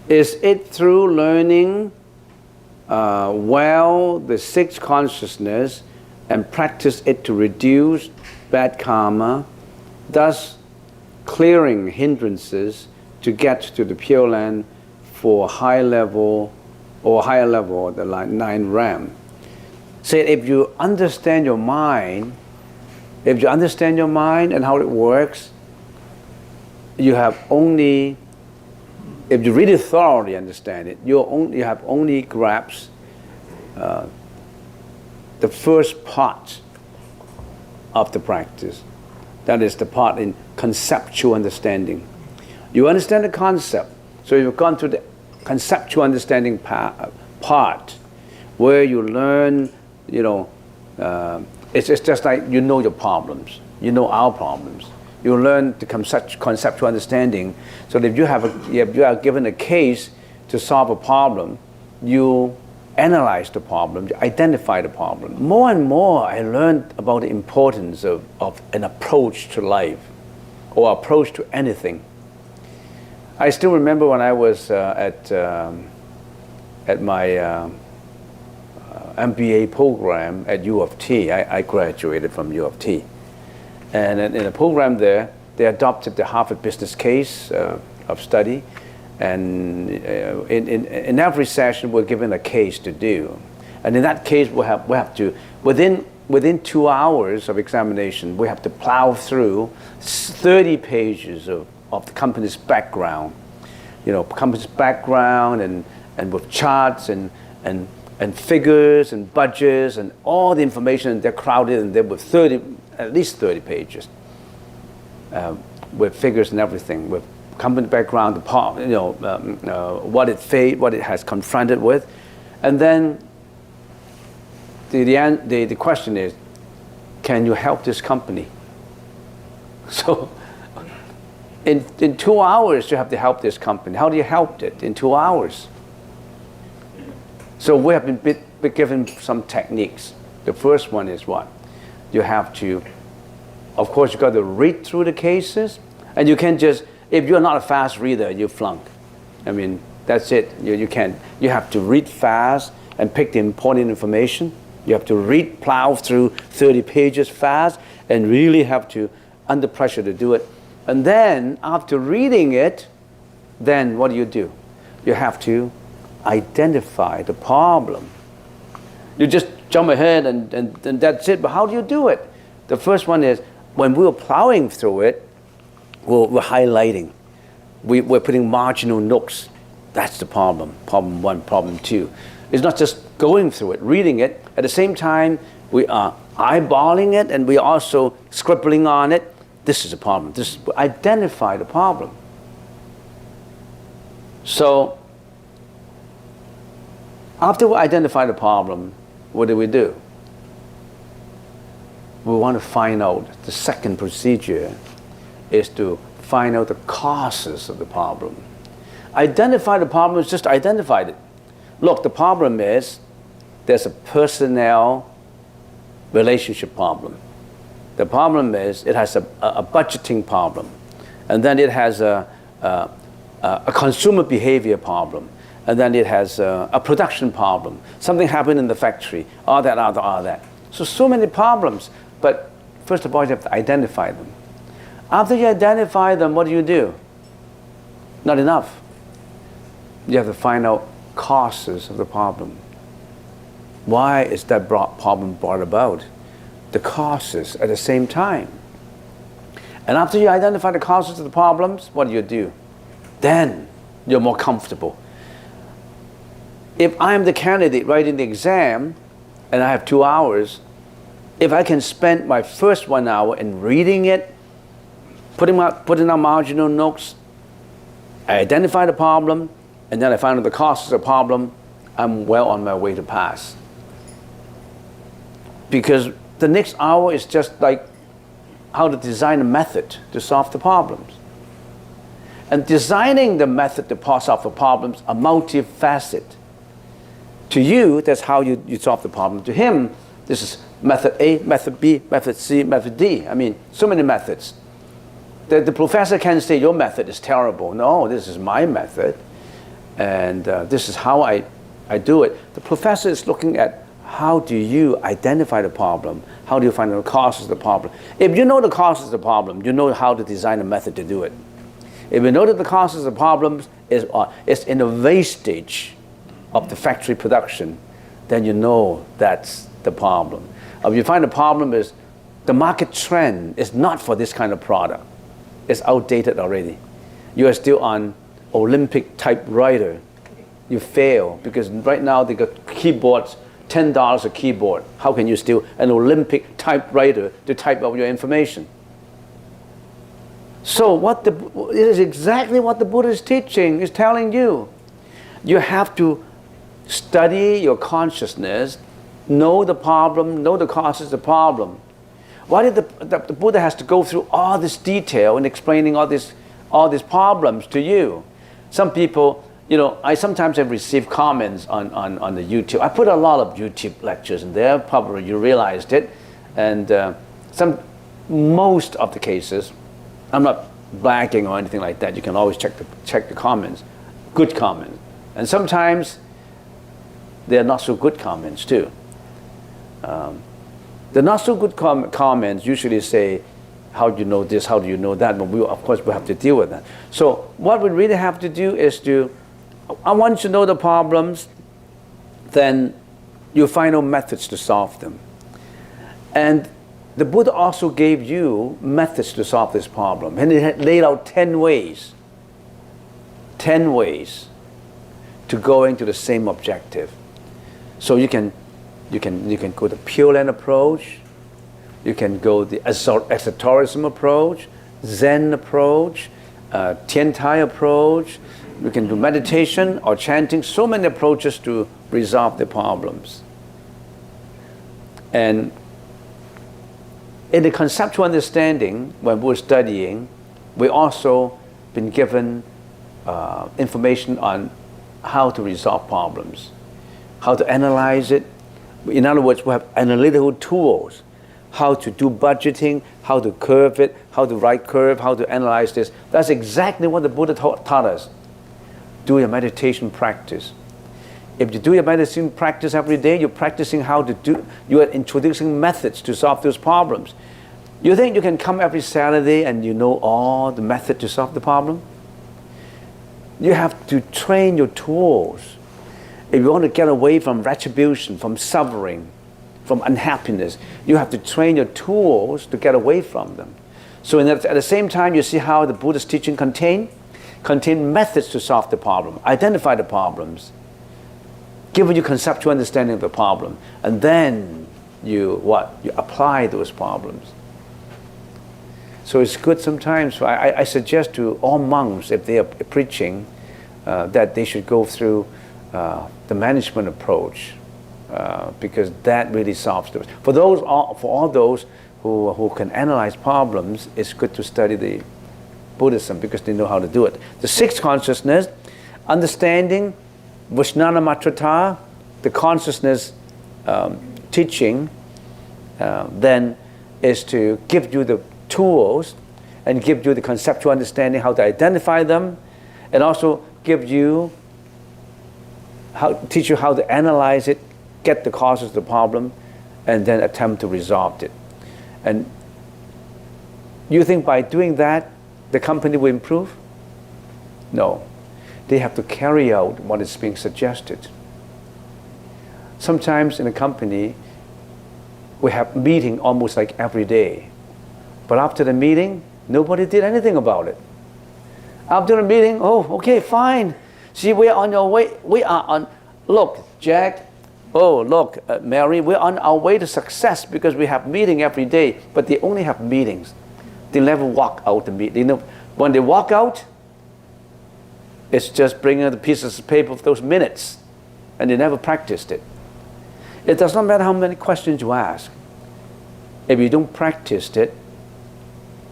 Is it through learning well the sixth consciousness and practice it to reduce bad karma, thus clearing hindrances to get to the Pure Land for higher level, the nine realm? Say, if you understand your mind, and how it works, you have only, if you really thoroughly understand it, you have only grasped the first part of the practice. That is the part in conceptual understanding. You understand the concept, so you've gone through the conceptual understanding part, where you learn, it's just like you know your problems, you know our problems. You learn the conceptual understanding, so that if you are given a case to solve a problem, you analyze the problem, you identify the problem. More and more, I learned about the importance of an approach to life, or approach to anything. I still remember when I was at my MBA program at U of T. I graduated from U of T. And in the program there, they adopted the Harvard business case of study. And in every session, we're given a case to do. And in that case, we have to, within 2 hours of examination, we have to plow through 30 pages of the company's background. Company's background and with charts and figures and budgets and all the information. They're crowded and they're with at least 30 pages with figures and everything, with company background, what it has confronted with, and then the question is, can you help this company? So in 2 hours you have to help this company. How do you help it in 2 hours? So we have been given some techniques. The first one is what? You have to, of course, you got to read through the cases, and you can't just, if you're not a fast reader, you flunk. I mean, that's it. You can't. You have to read fast and pick the important information. You have to plow through 30 pages fast, and really have to, under pressure, to do it. And then, after reading it, then what do? You have to identify the problem. You just jump ahead and that's it. But how do you do it? The first one is, when we were plowing through it, we're highlighting. We're putting marginal notes. That's the problem. Problem one, problem two. It's not just going through it, reading it. At the same time, we are eyeballing it, and we are also scribbling on it. This is a problem. Identify the problem. So, after we identify the problem, what do? We want to find out, the second procedure is to find out the causes of the problem. Identify the problem is just identify it. Look, the problem is there's a personnel relationship problem. The problem is it has a budgeting problem. And then it has a consumer behavior problem. And then it has a production problem. Something happened in the factory, all that. So many problems. But first of all, you have to identify them. After you identify them, what do? Not enough. You have to find out causes of the problem. Why is that problem brought about? The causes at the same time. And after you identify the causes of the problems, what do? Then you're more comfortable. If I am the candidate writing the exam, and I have 2 hours, if I can spend my first 1 hour in reading it, putting out marginal notes, I identify the problem, and then I find out the causes of the problem, I'm well on my way to pass. Because the next hour is just like how to design a method to solve the problems. And designing the method to solve the problems are multifaceted. To you, that's how you solve the problem. To him, this is method A, method B, method C, method D. I mean, so many methods. The professor can say your method is terrible. No, this is my method. And this is how I do it. The professor is looking at how do you identify the problem? How do you find the causes of the problem? If you know the causes of the problem, you know how to design a method to do it. If you know that the causes of the problems is in the wastage of the factory production, then you know that's the problem. If you find the problem is the market trend is not for this kind of product. It's outdated already. You are still on Olympic typewriter. You fail because right now they got keyboards, $10 a keyboard. How can you steal an Olympic typewriter to type out your information? So it is exactly what the Buddha is teaching, is telling you. You have to study your consciousness, know the problem, know the causes of the problem. Why did the Buddha has to go through all this detail in explaining all these problems to you? Some people, I sometimes have received comments on the YouTube. I put a lot of YouTube lectures in there, probably you realized it. And most of the cases, I'm not bragging or anything like that. You can always check the comments, good comments. And sometimes they're not so good comments too. The not so good comments usually say, how do you know this, how do you know that? But of course we have to deal with that. So what we really have to do is I want you to know the problems, then you find out methods to solve them. And the Buddha also gave you methods to solve this problem. And he had laid out 10 ways to going to the same objective. So you can go the Pure Land approach, you can go the esotericism approach, Zen approach, Tiantai approach, you can do meditation or chanting, so many approaches to resolve the problems. And in the conceptual understanding, when we're studying, we also been given information on how to resolve problems, how to analyze it. In other words, we have analytical tools, how to do budgeting, how to curve it, how to write curve, how to analyze this. That's exactly what the Buddha taught us. Do your meditation practice. If you do your meditation practice every day, you're practicing how to do, you are introducing methods to solve those problems. You think you can come every Saturday and you know all the method to solve the problem? You have to train your tools. If you want to get away from retribution, from suffering, from unhappiness, you have to train your tools to get away from them. So at the same time, you see how the Buddha's teaching contain methods to solve the problem, identify the problems, give you conceptual understanding of the problem, and then you apply those problems. So it's good sometimes. I suggest to all monks, if they are preaching, that they should go through the management approach, because that really solves those. For all those who can analyze problems, it's good to study the Buddhism because they know how to do it. The sixth consciousness, understanding Vajnana Matrata, the consciousness teaching, then is to give you the tools and give you the conceptual understanding how to identify them, and also teach you how to analyze it, get the causes of the problem, and then attempt to resolve it. And you think by doing that, the company will improve? No. They have to carry out what is being suggested. Sometimes in a company, we have meeting almost like every day. But after the meeting, nobody did anything about it. After the meeting, oh, okay, fine. See, we're on your way. We are on, look, Jack, oh, look, Mary, we're on our way to success because we have meeting every day. But they only have meetings. They never walk out the meeting. When they walk out, it's just bringing the pieces of paper of those minutes. And they never practiced it. It does not matter how many questions you ask. If you don't practice it,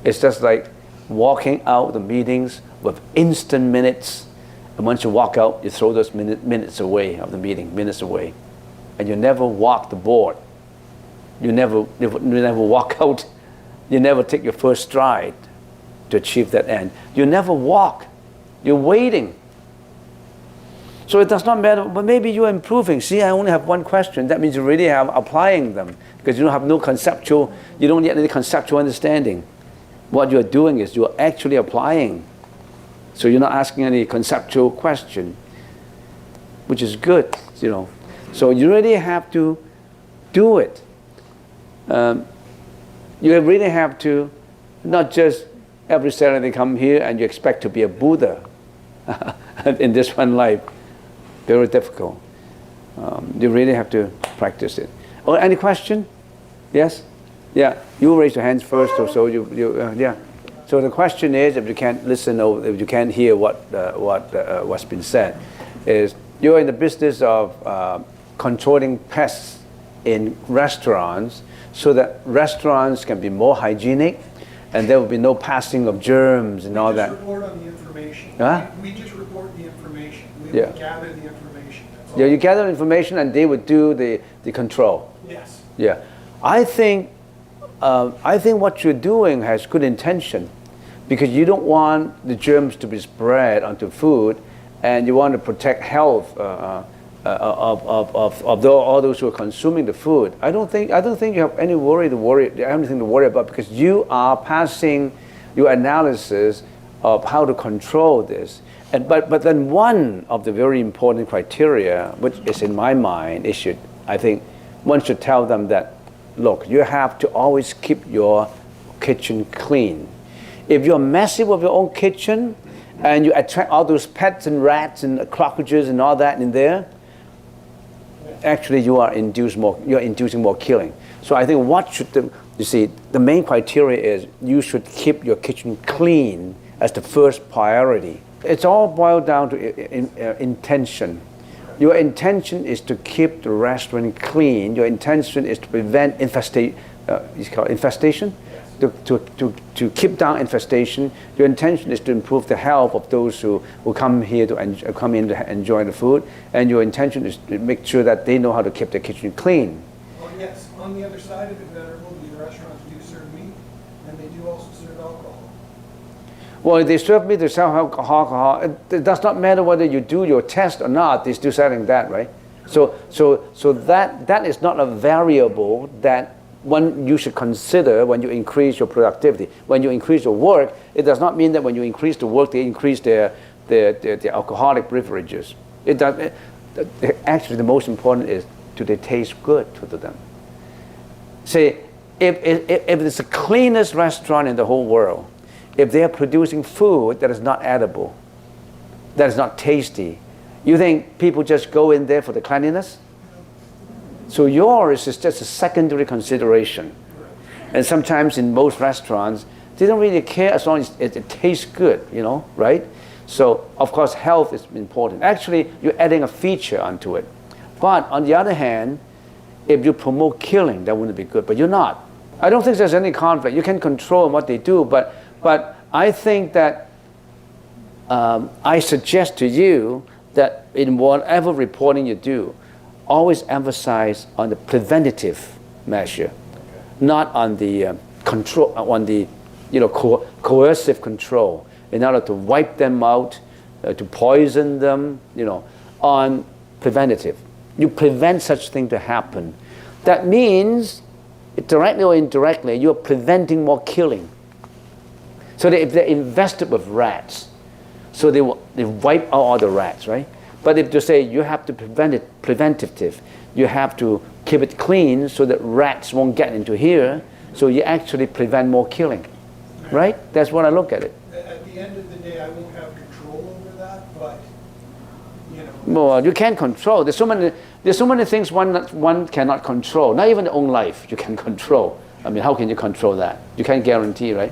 it's just like walking out the meetings with instant minutes. And once you walk out, you throw those minutes away of the meeting, minutes away. And you never walk the board. You never walk out. You never take your first stride to achieve that end. You never walk. You're waiting. So it does not matter, but maybe you're improving. See, I only have one question. That means you really have applying them, because you don't have no conceptual, you don't get any conceptual understanding. What you're doing is you're actually applying. So you're not asking any conceptual question, which is good, you know. So you really have to do it. You really have to not just every Saturday come here and you expect to be a Buddha in this one life. Very difficult. You really have to practice it. Oh, any question? Yes? Yeah, you raise your hands first, or so yeah. So the question is, if you can't listen or if you can't hear what's been said, is you're in the business of controlling pests in restaurants so that restaurants can be more hygienic and there will be no passing of germs and all that. We just report on the information. Huh? We just report the information. We Yeah. will gather the information. That's Yeah, all. you gather information and they would do the control. Yes. Yeah, I think what you're doing has good intention, because you don't want the germs to be spread onto food, and you want to protect health of all those who are consuming the food. I don't think you have anything to worry about, because you are passing your analysis of how to control this. But then one of the very important criteria, which is in my mind, one should tell them that, look, you have to always keep your kitchen clean. If you're messy with your own kitchen and you attract all those pets and rats and cockroaches and all that in there, actually you're inducing more killing. So I think the main criteria is you should keep your kitchen clean as the first priority. It's all boiled down to intention. Your intention is to keep the restaurant clean. Your intention is to prevent infestation. To keep down infestation. Your intention is to improve the health of those who come here to come in to enjoy the food. And your intention is to make sure that they know how to keep their kitchen clean. Oh yes. On the other side of it, Venerable, the restaurants do serve meat, and they do also serve alcohol. Well, if they serve meat, they sell alcohol. It does not matter whether you do your test or not. They're still selling that, right? So that is not a variable that you should consider when you increase your productivity. When you increase your work, it does not mean that when you increase the work, they increase their alcoholic beverages. Actually, the most important is, do they taste good to them? Say, if it's the cleanest restaurant in the whole world, if they are producing food that is not edible, that is not tasty, you think people just go in there for the cleanliness? So yours is just a secondary consideration. And sometimes in most restaurants, they don't really care as long as it tastes good, right? So, of course, health is important. Actually, you're adding a feature onto it. But on the other hand, if you promote killing, that wouldn't be good. But you're not. I don't think there's any conflict. You can control what they do, but I think that I suggest to you that in whatever reporting you do, always emphasize on the preventative measure, not on the control, on the coercive control, in order to wipe them out, to poison them, on preventative. You prevent such thing to happen. That means, directly or indirectly, you're preventing more killing. So that if they're invested with rats, so they wipe out all the rats, right? But if you say you have to prevent it, preventative, you have to keep it clean so that rats won't get into here, so you actually prevent more killing, right? That's what I look at it. At the end of the day, I won't have control over that, but Well, you can't control. There's so many things one cannot control. Not even their own life you can control. I mean, how can you control that? You can't guarantee, right?